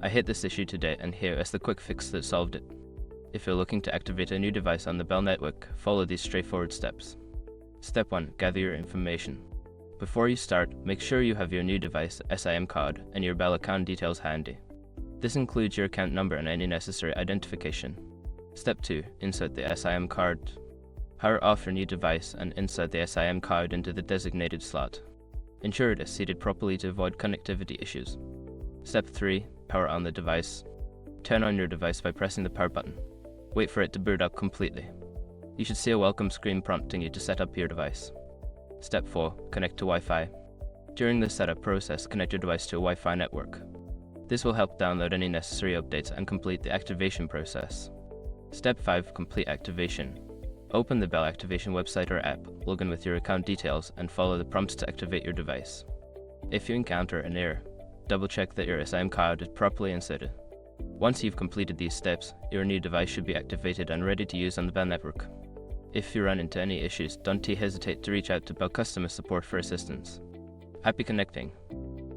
I hit this issue today, and here is the quick fix that solved it. If you're looking to activate a new device on the Bell network, follow these straightforward steps. Step 1. Gather your information. Before you start, make sure you have your new device SIM card and your Bell account details handy. This includes your account number and any necessary identification. Step 2. Insert the SIM card. Power off your new device and insert the SIM card into the designated slot. Ensure it is seated properly to avoid connectivity issues. Step 3. Power on the device. Turn on your device by pressing the power button. Wait for it to boot up completely. You should see a welcome screen prompting you to set up your device. Step 4. Connect to Wi-Fi. During the setup process, connect your device to a Wi-Fi network. This will help download any necessary updates and complete the activation process. Step 5. Complete activation. Open the Bell Activation website or app, log in with your account details, and follow the prompts to activate your device. If you encounter an error, double-check that your SIM card is properly inserted. Once you've completed these steps, your new device should be activated and ready to use on the Bell network. If you run into any issues, don't hesitate to reach out to Bell customer support for assistance. Happy connecting!